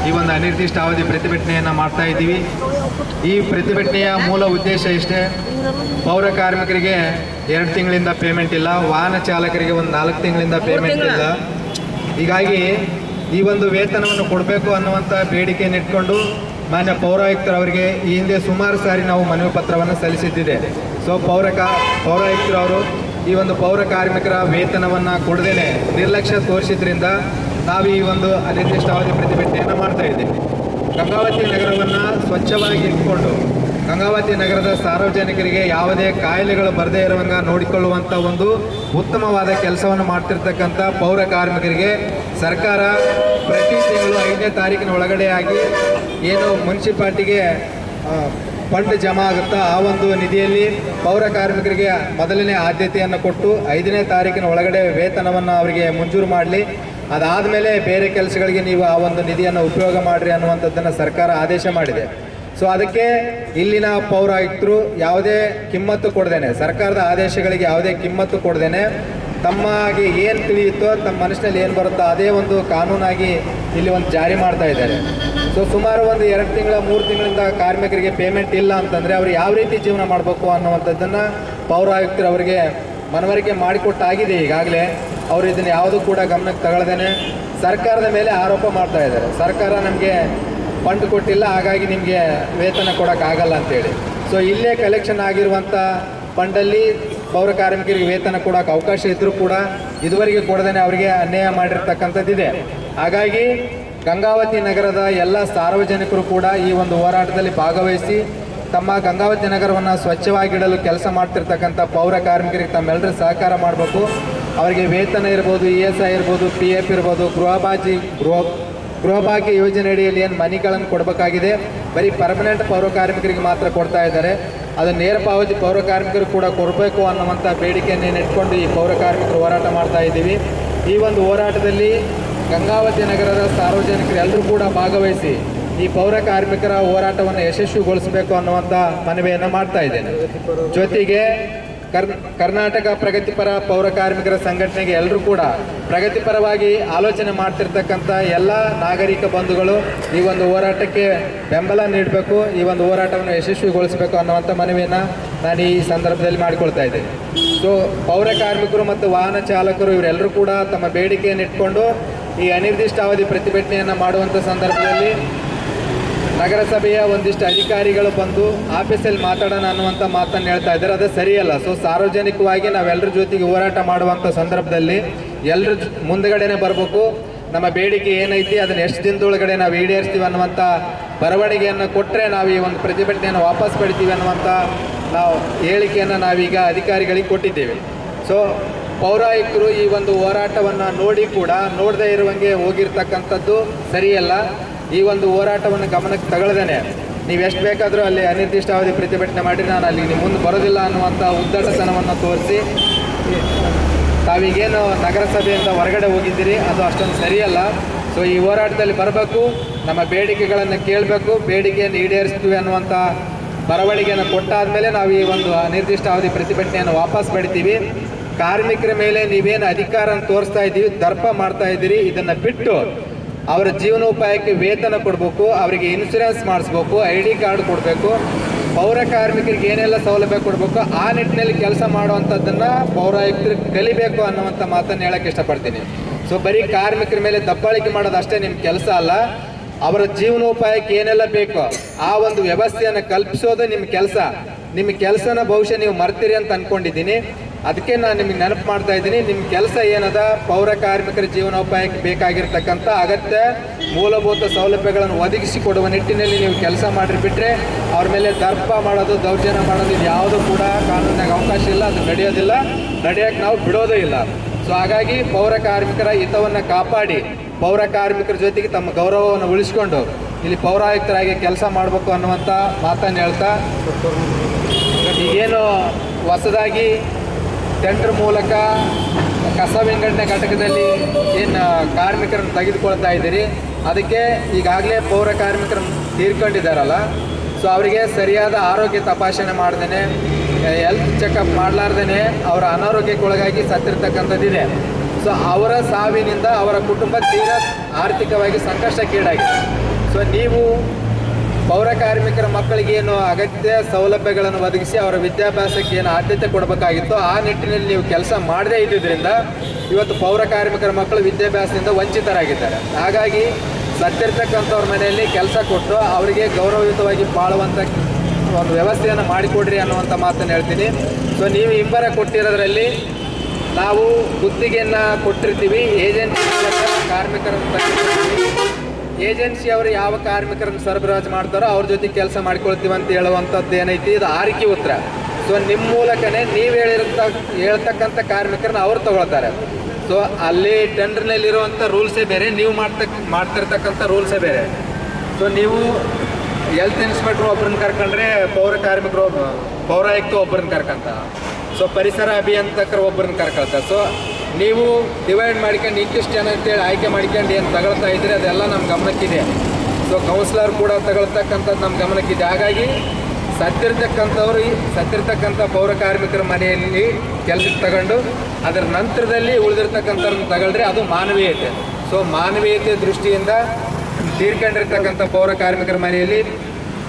ಈ ಒಂದು ಅನಿರ್ದಿಷ್ಟಾವಧಿ ಪ್ರತಿಭಟನೆಯನ್ನು ಮಾಡ್ತಾ ಇದ್ದೀವಿ. ಈ ಪ್ರತಿಭಟನೆಯ ಮೂಲ ಉದ್ದೇಶ ಇಷ್ಟೇ, ಪೌರ ಕಾರ್ಮಿಕರಿಗೆ 2 ತಿಂಗಳಿಂದ ಪೇಮೆಂಟ್ ಇಲ್ಲ, ವಾಹನ ಚಾಲಕರಿಗೆ ಒಂದು 4 ತಿಂಗಳಿಂದ ಪೇಮೆಂಟ್ ಇಲ್ಲ. ಹೀಗಾಗಿ ಈ ಒಂದು ವೇತನವನ್ನು ಕೊಡಬೇಕು ಅನ್ನುವಂಥ ಬೇಡಿಕೆಯನ್ನು ಇಟ್ಕೊಂಡು ಮಾನ್ಯ ಪೌರಾಯುಕ್ತರವರಿಗೆ ಈ ಹಿಂದೆ ಸುಮಾರು ಸಾರಿ ನಾವು ಮನವಿ ಪತ್ರವನ್ನು ಸಲ್ಲಿಸಿದ್ದಿದೆ. ಸೊ ಪೌರಾಯುಕ್ತರವರು ಈ ಒಂದು ಪೌರ ಕಾರ್ಮಿಕರ ವೇತನವನ್ನು ಕೊಡದೇನೆ ನಿರ್ಲಕ್ಷ್ಯ ತೋರಿಸಿದ್ರಿಂದ ನಾವು ಈ ಒಂದು ಅನಿರ್ದಿಷ್ಟಾವಧಿ ಪ್ರತಿಭಟನೆಯನ್ನು ಮಾಡ್ತಾ ಇದ್ದೀವಿ. ಗಂಗಾವತಿ ನಗರವನ್ನು ಸ್ವಚ್ಛವಾಗಿ ಇಟ್ಕೊಂಡು ಗಂಗಾವತಿ ನಗರದ ಸಾರ್ವಜನಿಕರಿಗೆ ಯಾವುದೇ ಕಾಯಿಲೆಗಳು ಬರದೇ ಇರುವಂಗೆ ನೋಡಿಕೊಳ್ಳುವಂಥ ಒಂದು ಉತ್ತಮವಾದ ಕೆಲಸವನ್ನು ಮಾಡ್ತಿರ್ತಕ್ಕಂಥ ಪೌರ ಕಾರ್ಮಿಕರಿಗೆ ಸರ್ಕಾರ ಪ್ರತಿ ತಿಂಗಳು 5ನೇ ತಾರೀಕಿನ ಒಳಗಡೆಯಾಗಿ ಏನು ಮುನ್ಸಿಪಾಲ್ಟಿಗೆ ಫಂಡ್ ಜಮಾ ಆಗುತ್ತಾ ಆ ಒಂದು ನಿಧಿಯಲ್ಲಿ ಪೌರ ಕಾರ್ಮಿಕರಿಗೆ ಮೊದಲನೇ ಆದ್ಯತೆಯನ್ನು ಕೊಟ್ಟು 5ನೇ ತಾರೀಕಿನ ಒಳಗಡೆ ವೇತನವನ್ನು ಅವರಿಗೆ ಮಂಜೂರು ಮಾಡಲಿ. ಅದಾದಮೇಲೆ ಬೇರೆ ಕೆಲಸಗಳಿಗೆ ನೀವು ಆ ಒಂದು ನಿಧಿಯನ್ನು ಉಪಯೋಗ ಮಾಡಿರಿ ಅನ್ನುವಂಥದ್ದನ್ನು ಸರ್ಕಾರ ಆದೇಶ ಮಾಡಿದೆ. ಸೊ ಅದಕ್ಕೆ ಇಲ್ಲಿನ ಪೌರಾಯುಕ್ತರು ಯಾವುದೇ ಕಿಮ್ಮತ್ತು ಕೊಡದೇನೆ, ಸರ್ಕಾರದ ಆದೇಶಗಳಿಗೆ ಯಾವುದೇ ಕಿಮ್ಮತ್ತು ಕೊಡದೇನೆ ತಮಗೆ ಏನು ತಿಳಿಯುತ್ತೋ ತಮ್ಮ ಮನಸ್ಸಿನಲ್ಲಿ ಏನು ಬರುತ್ತೋ ಅದೇ ಒಂದು ಕಾನೂನಾಗಿ ಇಲ್ಲಿ ಒಂದು ಜಾರಿ ಮಾಡ್ತಾ ಇದ್ದಾರೆ. ಸೊ ಸುಮಾರು ಒಂದು 2 ತಿಂಗಳ 3 ತಿಂಗಳಿಂದ ಕಾರ್ಮಿಕರಿಗೆ ಪೇಮೆಂಟ್ ಇಲ್ಲ ಅಂತಂದರೆ ಅವರು ಯಾವ ರೀತಿ ಜೀವನ ಮಾಡಬೇಕು ಅನ್ನುವಂಥದ್ದನ್ನು ಪೌರಾಯುಕ್ತರು ಅವರಿಗೆ ಮನವರಿಕೆ ಮಾಡಿಕೊಟ್ಟಾಗಿದೆ. ಈಗಾಗಲೇ ಅವರು ಇದನ್ನು ಯಾವುದೂ ಕೂಡ ಗಮನಕ್ಕೆ ತಗೊಳ್ದೇನೆ ಸರ್ಕಾರದ ಮೇಲೆ ಆರೋಪ ಮಾಡ್ತಾ ಇದ್ದಾರೆ. ಸರ್ಕಾರ ನಮಗೆ ಫಂಡ್ ಕೊಟ್ಟಿಲ್ಲ, ಹಾಗಾಗಿ ನಿಮಗೆ ವೇತನ ಕೊಡೋಕ್ಕಾಗಲ್ಲ ಅಂತೇಳಿ. ಸೊ ಇಲ್ಲೇ ಕಲೆಕ್ಷನ್ ಆಗಿರುವಂಥ ಫಂಡಲ್ಲಿ ಪೌರ ಕಾರ್ಮಿಕರಿಗೆ ವೇತನ ಕೊಡೋಕೆ ಅವಕಾಶ ಇದ್ದರೂ ಕೂಡ ಇದುವರೆಗೆ ಕೊಡದೇ ಅವರಿಗೆ ಅನ್ಯಾಯ ಮಾಡಿರ್ತಕ್ಕಂಥದ್ದಿದೆ. ಹಾಗಾಗಿ ಗಂಗಾವತಿ ನಗರದ ಎಲ್ಲ ಸಾರ್ವಜನಿಕರು ಕೂಡ ಈ ಒಂದು ಹೋರಾಟದಲ್ಲಿ ಭಾಗವಹಿಸಿ ತಮ್ಮ ಗಂಗಾವತಿ ನಗರವನ್ನು ಸ್ವಚ್ಛವಾಗಿಡಲು ಕೆಲಸ ಮಾಡ್ತಿರ್ತಕ್ಕಂಥ ಪೌರ ಕಾರ್ಮಿಕರಿಗೆ ತಮ್ಮೆಲ್ಲರೂ ಸಹಕಾರ ಮಾಡಬೇಕು. ಅವರಿಗೆ ವೇತನ ಇರ್ಬೋದು, ESI ಇರ್ಬೋದು, PF ಇರ್ಬೋದು, ಗೃಹಭಾಗ್ಯ ಯೋಜನೆ ಅಡಿಯಲ್ಲಿ ಏನು ಮನಿಗಳನ್ನು ಕೊಡಬೇಕಾಗಿದೆ ಬರೀ ಪರ್ಮನೆಂಟ್ ಪೌರ ಕಾರ್ಮಿಕರಿಗೆ ಮಾತ್ರ ಕೊಡ್ತಾ ಇದ್ದಾರೆ. ಅದನ್ನು ನೇರ ಪಾವತಿ ಪೌರ ಕಾರ್ಮಿಕರು ಕೂಡ ಕೊಡಬೇಕು ಅನ್ನುವಂಥ ಬೇಡಿಕೆಯನ್ನು ಇಟ್ಕೊಂಡು ಈ ಪೌರ ಕಾರ್ಮಿಕರು ಹೋರಾಟ ಮಾಡ್ತಾ ಇದ್ದೀವಿ. ಈ ಒಂದು ಹೋರಾಟದಲ್ಲಿ ಗಂಗಾವತಿ ನಗರದ ಸಾರ್ವಜನಿಕರು ಎಲ್ಲರೂ ಕೂಡ ಭಾಗವಹಿಸಿ ಈ ಪೌರ ಕಾರ್ಮಿಕರ ಹೋರಾಟವನ್ನು ಯಶಸ್ವಿಗೊಳಿಸಬೇಕು ಅನ್ನುವಂಥ ಮನವಿಯನ್ನು ಮಾಡ್ತಾ ಇದ್ದೇನೆ. ಜೊತೆಗೆ ಕರ್ನಾಟಕ ಪ್ರಗತಿಪರ ಪೌರ ಕಾರ್ಮಿಕರ ಸಂಘಟನೆಗೆ ಎಲ್ಲರೂ ಕೂಡ ಪ್ರಗತಿಪರವಾಗಿ ಆಲೋಚನೆ ಮಾಡ್ತಿರ್ತಕ್ಕಂಥ ಎಲ್ಲ ನಾಗರಿಕ ಬಂಧುಗಳು ಈ ಒಂದು ಹೋರಾಟಕ್ಕೆ ಬೆಂಬಲ ನೀಡಬೇಕು, ಈ ಒಂದು ಹೋರಾಟವನ್ನು ಯಶಸ್ವಿಗೊಳಿಸಬೇಕು ಅನ್ನುವಂಥ ಮನವಿಯನ್ನು ನಾನು ಈ ಸಂದರ್ಭದಲ್ಲಿ ಮಾಡಿಕೊಳ್ತಾ ಇದ್ದೇನೆ. ಸೊ ಪೌರ ಕಾರ್ಮಿಕರು ಮತ್ತು ವಾಹನ ಚಾಲಕರು ಇವರೆಲ್ಲರೂ ಕೂಡ ತಮ್ಮ ಬೇಡಿಕೆಯನ್ನು ಇಟ್ಕೊಂಡು ಈ ಅನಿರ್ದಿಷ್ಟಾವಧಿ ಪ್ರತಿಭಟನೆಯನ್ನು ಮಾಡುವಂಥ ಸಂದರ್ಭದಲ್ಲಿ ನಗರಸಭೆಯ ಒಂದಿಷ್ಟು ಅಧಿಕಾರಿಗಳು ಬಂದು ಆಫೀಸಲ್ಲಿ ಮಾತಾಡೋಣ ಅನ್ನುವಂಥ ಮಾತನ್ನು ಹೇಳ್ತಾ ಇದ್ದಾರೆ. ಅದು ಸರಿಯಲ್ಲ. ಸೊ ಸಾರ್ವಜನಿಕವಾಗಿ ನಾವೆಲ್ಲರ ಜೊತೆಗೆ ಹೋರಾಟ ಮಾಡುವಂಥ ಸಂದರ್ಭದಲ್ಲಿ ಎಲ್ಲರೂ ಮುಂದಗಡೆನೇ ಬರಬೇಕು. ನಮ್ಮ ಬೇಡಿಕೆ ಏನೈತಿ ಅದನ್ನು ಎಷ್ಟು ದಿನದೊಳಗಡೆ ನಾವು ಈಡೇರಿಸ್ತೀವಿ ಅನ್ನುವಂಥ ಬರವಣಿಗೆಯನ್ನು ಕೊಟ್ಟರೆ ನಾವು ಈ ಒಂದು ಪ್ರತಿಭಟನೆಯನ್ನು ವಾಪಸ್ ಪಡಿತೀವಿ ಅನ್ನುವಂಥ ನಾವು ಹೇಳಿಕೆಯನ್ನು ನಾವೀಗ ಅಧಿಕಾರಿಗಳಿಗೆ ಕೊಟ್ಟಿದ್ದೇವೆ. ಸೊ ಪೌರಾಯುಕ್ತರು ಈ ಒಂದು ಹೋರಾಟವನ್ನು ನೋಡಿ ಕೂಡ ನೋಡದೇ ಇರುವಂಗೆ ಹೋಗಿರ್ತಕ್ಕಂಥದ್ದು ಸರಿಯಲ್ಲ. ಈ ಒಂದು ಹೋರಾಟವನ್ನು ಗಮನಕ್ಕೆ ತಗೊಳ್ದೇನೆ ನೀವು ಎಷ್ಟು ಬೇಕಾದರೂ ಅಲ್ಲಿ ಅನಿರ್ದಿಷ್ಟಾವಧಿ ಪ್ರತಿಭಟನೆ ಮಾಡಿ ನಾನು ಅಲ್ಲಿ ನಿಮ್ಮ ಮುಂದೆ ಬರೋದಿಲ್ಲ ಅನ್ನುವಂಥ ಉದ್ದಟತನವನ್ನು ತೋರಿಸಿ ತಾವೀಗೇನು ನಗರಸಭೆಯಿಂದ ಹೊರಗಡೆ ಹೋಗಿದ್ದೀರಿ ಅದು ಅಷ್ಟೊಂದು ಸರಿಯಲ್ಲ. ಸೊ ಈ ಹೋರಾಟದಲ್ಲಿ ಬರಬೇಕು, ನಮ್ಮ ಬೇಡಿಕೆಗಳನ್ನು ಕೇಳಬೇಕು, ಬೇಡಿಕೆಯನ್ನು ಈಡೇರಿಸ್ತೀವಿ ಅನ್ನುವಂಥ ಬರವಣಿಗೆಯನ್ನು ಕೊಟ್ಟಾದಮೇಲೆ ನಾವು ಈ ಒಂದು ಅನಿರ್ದಿಷ್ಟಾವಧಿ ಪ್ರತಿಭಟನೆಯನ್ನು ವಾಪಸ್ ಪಡಿತೀವಿ. ಕಾರ್ಮಿಕರ ಮೇಲೆ ನೀವೇನು ಅಧಿಕಾರನ ತೋರಿಸ್ತಾ ಇದ್ದೀವಿ, ದರ್ಪ ಮಾಡ್ತಾ ಇದ್ದೀರಿ, ಇದನ್ನು ಬಿಟ್ಟು ಅವರ ಜೀವನೋಪಾಯಕ್ಕೆ ವೇತನ ಕೊಡಬೇಕು, ಅವರಿಗೆ ಇನ್ಶೂರೆನ್ಸ್ ಮಾಡಿಸ್ಬೇಕು, ID ಕಾರ್ಡ್ ಕೊಡಬೇಕು, ಪೌರ ಕಾರ್ಮಿಕರಿಗೆ ಏನೆಲ್ಲ ಸೌಲಭ್ಯ ಕೊಡಬೇಕು ಆ ನಿಟ್ಟಿನಲ್ಲಿ ಕೆಲಸ ಮಾಡುವಂಥದ್ದನ್ನು ಪೌರಾಯುಕ್ತರು ಕಲಿಬೇಕು ಅನ್ನುವಂಥ ಮಾತನ್ನು ಹೇಳೋಕ್ಕೆ ಇಷ್ಟಪಡ್ತೀನಿ. ಸೊ ಬರೀ ಕಾರ್ಮಿಕರ ಮೇಲೆ ದಬ್ಬಾಳಿಕೆ ಮಾಡೋದು ಅಷ್ಟೇ ನಿಮ್ಮ ಕೆಲಸ ಅಲ್ಲ. ಅವರ ಜೀವನೋಪಾಯಕ್ಕೆ ಏನೆಲ್ಲ ಬೇಕೋ ಆ ಒಂದು ವ್ಯವಸ್ಥೆಯನ್ನು ಕಲ್ಪಿಸೋದು ನಿಮ್ಮ ಕೆಲಸ. ನಿಮ್ಮ ಕೆಲಸನ ಬಹುಶಃ ನೀವು ಮರ್ತೀರಿ ಅಂತ ಅಂದ್ಕೊಂಡಿದ್ದೀನಿ. ಅದಕ್ಕೆ ನಾನು ನಿಮಗೆ ನೆನಪು ಮಾಡ್ತಾ ಇದ್ದೀನಿ. ನಿಮ್ಮ ಕೆಲಸ ಏನದ, ಪೌರ ಕಾರ್ಮಿಕರ ಜೀವನೋಪಾಯಕ್ಕೆ ಬೇಕಾಗಿರ್ತಕ್ಕಂಥ ಅಗತ್ಯ ಮೂಲಭೂತ ಸೌಲಭ್ಯಗಳನ್ನು ಒದಗಿಸಿಕೊಡುವ ನಿಟ್ಟಿನಲ್ಲಿ ನೀವು ಕೆಲಸ ಮಾಡಿ ಬಿಟ್ಟರೆ ಅವ್ರ ಮೇಲೆ ದರ್ಪ ಮಾಡೋದು, ದೌರ್ಜನ್ಯ ಮಾಡೋದು ಇದು ಯಾವುದೂ ಕೂಡ ಕಾನೂನಿನಾಗ ಅವಕಾಶ ಇಲ್ಲ. ಅದು ನಡೆಯೋದಿಲ್ಲ, ನಡೆಯೋಕ್ಕೆ ನಾವು ಬಿಡೋದೇ ಇಲ್ಲ. ಸೊ ಹಾಗಾಗಿ ಪೌರ ಕಾರ್ಮಿಕರ ಹಿತವನ್ನು ಕಾಪಾಡಿ ಪೌರ ಕಾರ್ಮಿಕರ ಜೊತೆಗೆ ತಮ್ಮ ಗೌರವವನ್ನು ಉಳಿಸ್ಕೊಂಡು ಇಲ್ಲಿ ಪೌರಾಯುಕ್ತರಾಗಿ ಕೆಲಸ ಮಾಡಬೇಕು ಅನ್ನುವಂಥ ಮಾತನ್ನು ಹೇಳ್ತಾ, ಈಗೇನು ಹೊಸದಾಗಿ ಟೆಂಡರ್ ಮೂಲಕ ಕಸ ವಿಂಗಡಣೆ ಘಟಕದಲ್ಲಿ ಏನು ಕಾರ್ಮಿಕರನ್ನು ತೆಗೆದುಕೊಳ್ತಾ ಇದ್ದೀರಿ, ಅದಕ್ಕೆ ಈಗಾಗಲೇ ಪೌರ ಕಾರ್ಮಿಕರು ತೀರ್ಕೊಂಡಿದ್ದಾರಲ್ಲ, ಸೊ ಅವರಿಗೆ ಸರಿಯಾದ ಆರೋಗ್ಯ ತಪಾಸಣೆ ಮಾಡ್ದೇ, ಹೆಲ್ತ್ ಚೆಕಪ್ ಮಾಡಲಾರ್ದೇ ಅವರ ಅನಾರೋಗ್ಯಕ್ಕೊಳಗಾಗಿ ಸತ್ತಿರ್ತಕ್ಕಂಥದ್ದಿದೆ. ಸೊ ಅವರ ಸಾವಿನಿಂದ ಅವರ ಕುಟುಂಬ ತೀರಾ ಆರ್ಥಿಕವಾಗಿ ಸಂಕಷ್ಟಕ್ಕೀಡಾಗಿದೆ. ಸೊ ನೀವು ಪೌರ ಕಾರ್ಮಿಕರ ಮಕ್ಕಳಿಗೆ ಏನು ಅಗತ್ಯ ಸೌಲಭ್ಯಗಳನ್ನು ಒದಗಿಸಿ ಅವರ ವಿದ್ಯಾಭ್ಯಾಸಕ್ಕೆ ಏನು ಆದ್ಯತೆ ಕೊಡಬೇಕಾಗಿತ್ತೋ ಆ ನಿಟ್ಟಿನಲ್ಲಿ ನೀವು ಕೆಲಸ ಮಾಡದೇ ಇದ್ದಿದ್ದರಿಂದ ಇವತ್ತು ಪೌರ ಕಾರ್ಮಿಕರ ಮಕ್ಕಳು ವಿದ್ಯಾಭ್ಯಾಸದಿಂದ ವಂಚಿತರಾಗಿದ್ದಾರೆ. ಹಾಗಾಗಿ ಸತ್ತಿರ್ತಕ್ಕಂಥವ್ರ ಮನೆಯಲ್ಲಿ ಕೆಲಸ ಕೊಟ್ಟು ಅವರಿಗೆ ಗೌರವಯುತವಾಗಿ ಬಾಳುವಂಥ ಒಂದು ವ್ಯವಸ್ಥೆಯನ್ನು ಮಾಡಿಕೊಡ್ರಿ ಅನ್ನುವಂಥ ಮಾತನ್ನು ಹೇಳ್ತೀನಿ. ಸೊ ನೀವು ಹಿಂಬರ ಕೊಟ್ಟಿರೋದ್ರಲ್ಲಿ ನಾವು ಗುತ್ತಿಗೆಯನ್ನು ಕೊಟ್ಟಿರ್ತೀವಿ, ಏಜೆನ್ಸಿ ಕಾರ್ಮಿಕರನ್ನು ತಂದಿರ್ತೀವಿ. ಏಜೆನ್ಸಿಯವರು ಯಾವ ಕಾರ್ಮಿಕರನ್ನು ಸರಬರಾಜು ಮಾಡ್ತಾರೋ ಅವ್ರ ಜೊತೆ ಕೆಲಸ ಮಾಡ್ಕೊಳ್ತೀವಿ ಅಂತ ಹೇಳುವಂಥದ್ದು ಏನೈತಿ, ಇದು ಆರಿಕೆ ಉತ್ತರ. ಸೊ ನಿಮ್ಮ ಮೂಲಕನೇ ನೀವು ಹೇಳ್ತಕ್ಕಂಥ ಕಾರ್ಮಿಕರನ್ನ ಅವ್ರು ತಗೊಳ್ತಾರೆ. ಸೊ ಅಲ್ಲಿ ಟೆಂಡರ್ನಲ್ಲಿರುವಂಥ ರೂಲ್ಸೇ ಬೇರೆ, ನೀವು ಮಾಡ್ತಿರ್ತಕ್ಕಂಥ ರೂಲ್ಸೇ ಬೇರೆ. ಸೊ ನೀವು ಹೆಲ್ತ್ ಇನ್ಸ್ಪೆಕ್ಟ್ರ್ ಒಬ್ಬರನ್ನ ಕರ್ಕೊಂಡ್ರೆ ಪೌರ ಕಾರ್ಮಿಕರು ಪೌರಾಯುಕ್ತ ಒಬ್ಬರನ್ನ ಕರ್ಕೊಂತ, ಸೊ ಪರಿಸರ ಅಭಿಯಂತಕರು ಒಬ್ಬರನ್ನ ಕರ್ಕೊಳ್ತಾರೆ. ಸೊ ನೀವು ಡಿವೈಡ್ ಮಾಡ್ಕೊಂಡು ಇಂತಿಷ್ಟು ಜನ ಅಂತೇಳಿ ಆಯ್ಕೆ ಮಾಡ್ಕೊಂಡು ಏನು ತಗೊಳ್ತಾ ಇದ್ರೆ ಅದೆಲ್ಲ ನಮ್ಮ ಗಮನಕ್ಕಿದೆ. ಸೊ ಕೌನ್ಸಿಲರ್ ಕೂಡ ತಗೊಳ್ತಕ್ಕಂಥದ್ದು ನಮ್ಮ ಗಮನಕ್ಕಿದೆ. ಹಾಗಾಗಿ ಸತ್ತಿರ್ತಕ್ಕಂಥ ಪೌರ ಕಾರ್ಮಿಕರ ಮನೆಯಲ್ಲಿ ಕೆಲಸಕ್ಕೆ ತಗೊಂಡು ಅದರ ನಂತರದಲ್ಲಿ ಉಳಿದಿರ್ತಕ್ಕಂಥವ್ರನ್ನ ತಗೊಳ್ರಿ, ಅದು ಮಾನವೀಯತೆ. ಸೊ ಮಾನವೀಯತೆ ದೃಷ್ಟಿಯಿಂದ ತೀರ್ಕೊಂಡಿರ್ತಕ್ಕಂಥ ಪೌರ ಕಾರ್ಮಿಕರ ಮನೆಯಲ್ಲಿ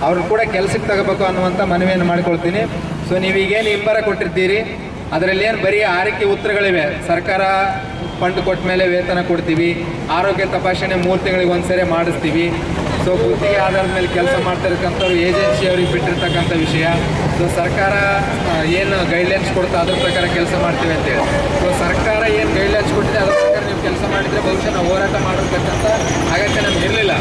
ಅವ್ರನ್ನ ಕೂಡ ಕೆಲಸಕ್ಕೆ ತಗೋಬೇಕು ಅನ್ನುವಂಥ ಮನವಿಯನ್ನು ಮಾಡಿಕೊಳ್ತೀನಿ. ಸೊ ನೀವೀಗೇನು ಹಿಂಬರ ಕೊಟ್ಟಿರ್ತೀರಿ ಅದರಲ್ಲಿ ಏನು ಬರೀ ಆರೈಕೆ ಉತ್ತರಗಳಿವೆ. ಸರ್ಕಾರ ಫಂಡ್ ಕೊಟ್ಟ ಮೇಲೆ ವೇತನ ಕೊಡ್ತೀವಿ, ಆರೋಗ್ಯ ತಪಾಸಣೆ 3 ತಿಂಗಳಿಗೆ ಒಂದ್ಸರಿ ಮಾಡಿಸ್ತೀವಿ. ಸೊ ಗುತ್ತಿಗೆ ಆಧಾರದ ಮೇಲೆ ಕೆಲಸ ಮಾಡ್ತಿರ್ತಕ್ಕಂಥವ್ರು ಏಜೆನ್ಸಿಯವ್ರಿಗೆ ಬಿಟ್ಟಿರ್ತಕ್ಕಂಥ ವಿಷಯ. ಸೊ ಸರ್ಕಾರ ಏನು ಗೈಡ್ಲೈನ್ಸ್ ಕೊಡ್ತಾ ಅದ್ರ ಪ್ರಕಾರ ಕೆಲಸ ಮಾಡ್ತೀವಿ ಅಂತೇಳಿ. ಸೊ ಸರ್ಕಾರ ಏನು ಗೈಡ್ಲೈನ್ಸ್ ಕೊಟ್ಟಿದೆ ಅದ್ರ ಪ್ರಕಾರ ನೀವು ಕೆಲಸ ಮಾಡಿದರೆ ಬಹುಶಃ ನಾವು ಹೋರಾಟ ಮಾಡಿರ್ತಕ್ಕಂಥ ಅಗತ್ಯ ನಮ್ಗೆ ಇರಲಿಲ್ಲ.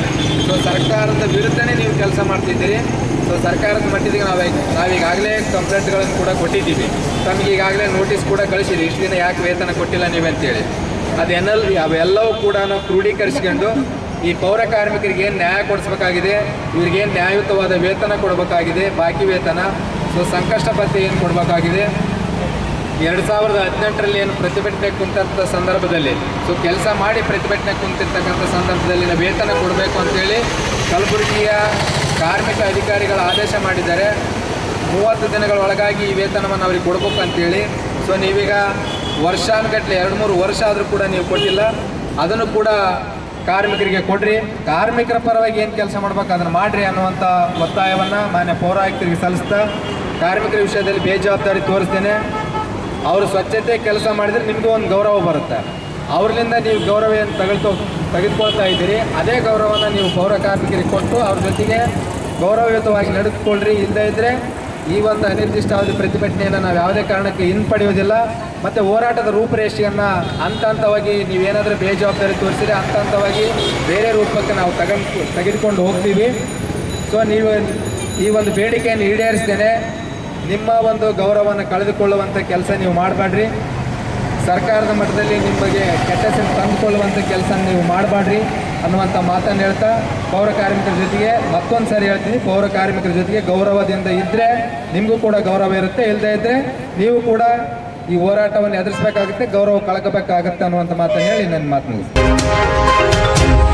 ಸೊ ಸರ್ಕಾರದ ವಿರುದ್ಧನೇ ನೀವು ಕೆಲಸ ಮಾಡ್ತಿದ್ದೀರಿ. ಸೊ ಸರ್ಕಾರದ ಮಟ್ಟಿಗೆ ನಾವೀಗಾಗಲೇ ಕಂಪ್ಲೇಂಟ್ಗಳನ್ನು ಕೂಡ ಕೊಟ್ಟಿದ್ದೀವಿ. ತಮಗೆ ಈಗಾಗಲೇ ನೋಟಿಸ್ ಕೂಡ ಕಳಿಸಿದ್ವಿ, ಇಷ್ಟು ದಿನ ಯಾಕೆ ವೇತನ ಕೊಟ್ಟಿಲ್ಲ ನೀವಂತೇಳಿ. ಅವೆಲ್ಲವೂ ಕೂಡ ನಾವು ಕ್ರೋಢೀಕರಿಸ್ಕೊಂಡು ಈ ಪೌರ ಕಾರ್ಮಿಕರಿಗೆ ಏನು ನ್ಯಾಯ ಕೊಡಿಸ್ಬೇಕಾಗಿದೆ, ಇವ್ರಿಗೇನು ನ್ಯಾಯಯುತವಾದ ವೇತನ ಕೊಡಬೇಕಾಗಿದೆ, ಬಾಕಿ ವೇತನ, ಸೊ ಸಂಕಷ್ಟ ಭತ್ಯೆ ಏನು ಕೊಡಬೇಕಾಗಿದೆ. 2018ರಲ್ಲಿ ಏನು ಪ್ರತಿಭಟನೆ ಕುಂತಂಥ ಸಂದರ್ಭದಲ್ಲಿ, ಸೊ ಕೆಲಸ ಮಾಡಿ ಪ್ರತಿಭಟನೆ ಕುಂತಿರ್ತಕ್ಕಂಥ ಸಂದರ್ಭದಲ್ಲಿ ವೇತನ ಕೊಡಬೇಕು ಅಂತೇಳಿ ಕಲಬುರಗಿಯ ಕಾರ್ಮಿಕ ಅಧಿಕಾರಿಗಳ ಆದೇಶ ಮಾಡಿದ್ದಾರೆ. 30 ದಿನಗಳ ಒಳಗಾಗಿ ಈ ವೇತನವನ್ನು ಅವ್ರಿಗೆ ಕೊಡಬೇಕು ಅಂತೇಳಿ. ಸೊ ನೀವೀಗ ವರ್ಷಾನುಗಟ್ಟಲೆ 2-3 ವರ್ಷ ಆದರೂ ಕೂಡ ನೀವು ಕೊಟ್ಟಿಲ್ಲ. ಅದನ್ನು ಕೂಡ ಕಾರ್ಮಿಕರಿಗೆ ಕೊಡ್ರಿ, ಕಾರ್ಮಿಕರ ಪರವಾಗಿ ಏನು ಕೆಲಸ ಮಾಡ್ಬೇಕು ಅದನ್ನು ಮಾಡಿರಿ ಅನ್ನುವಂಥ ಒತ್ತಾಯವನ್ನು ಮಾನ್ಯ ಪೌರಾಯುಕ್ತರಿಗೆ ಸಲ್ಲಿಸ್ತಾ, ಕಾರ್ಮಿಕರ ವಿಷಯದಲ್ಲಿ ಬೇಜವಾಬ್ದಾರಿ ತೋರಿಸ್ತೇನೆ. ಅವರು ಸ್ವಚ್ಛತೆ ಕೆಲಸ ಮಾಡಿದರೆ ನಿಮಗೂ ಒಂದು ಗೌರವ ಬರುತ್ತೆ. ಅವ್ರಲಿಂದ ನೀವು ಗೌರವ ಏನು ತೆಗೆದುಕೊಳ್ತಾ ಇದ್ದೀರಿ, ಅದೇ ಗೌರವವನ್ನು ನೀವು ಪೌರ ಕಾರ್ಮಿಕರಿಗೆ ಕೊಟ್ಟು ಅವ್ರ ಜೊತೆಗೆ ಗೌರವಯುತವಾಗಿ ನಡೆದುಕೊಳ್ಳ್ರಿ. ಇಲ್ಲದೇ ಇದ್ದರೆ ಈ ಒಂದು ಅನಿರ್ದಿಷ್ಟಾವಧಿ ಪ್ರತಿಭಟನೆಯನ್ನು ನಾವು ಯಾವುದೇ ಕಾರಣಕ್ಕೆ ಹಿಂಪಡೆಯೋದಿಲ್ಲ. ಮತ್ತು ಹೋರಾಟದ ರೂಪರೇಷೆಯನ್ನು ಹಂತವಾಗಿ ನೀವೇನಾದರೂ ಬೇಜವಾಬ್ದಾರಿ ತೋರಿಸಿದರೆ ಹಂತವಾಗಿ ಬೇರೆ ರೂಪಕ್ಕೆ ನಾವು ತೆಗೆದುಕೊಂಡು ಹೋಗ್ತೀವಿ. ಸೊ ನೀವು ಈ ಒಂದು ಬೇಡಿಕೆಯನ್ನು ಈಡೇರಿಸ್ತೇನೆ. ನಿಮ್ಮ ಒಂದು ಗೌರವವನ್ನು ಕಳೆದುಕೊಳ್ಳುವಂಥ ಕೆಲಸ ನೀವು ಮಾಡಬೇಡ್ರಿ. ಸರ್ಕಾರದ ಮಟ್ಟದಲ್ಲಿ ನಿಮಗೆ ಕೆಟ್ಟ ಹೆಸರು ತಂದುಕೊಳ್ಳುವಂಥ ಕೆಲಸ ನೀವು ಮಾಡಬೇಡ್ರಿ ಅನ್ನುವಂಥ ಮಾತನ್ನು ಹೇಳ್ತಾ, ಪೌರ ಕಾರ್ಮಿಕರ ಜೊತೆಗೆ ಮತ್ತೊಂದು ಸಾರಿ ಹೇಳ್ತೀನಿ, ಪೌರ ಕಾರ್ಮಿಕರ ಜೊತೆಗೆ ಗೌರವದಿಂದ ಇದ್ದರೆ ನಿಮಗೂ ಕೂಡ ಗೌರವ ಇರುತ್ತೆ. ಇಲ್ಲದೇ ಇದ್ದರೆ ನೀವು ಕೂಡ ಈ ಹೋರಾಟವನ್ನು ಎದುರಿಸಬೇಕಾಗುತ್ತೆ, ಗೌರವ ಕಳ್ಕೋಬೇಕಾಗುತ್ತೆ ಅನ್ನುವಂಥ ಮಾತನ್ನು ಹೇಳಿ ನನ್ನ ಮಾತು ಮುಗಿಸ್ತೀನಿ.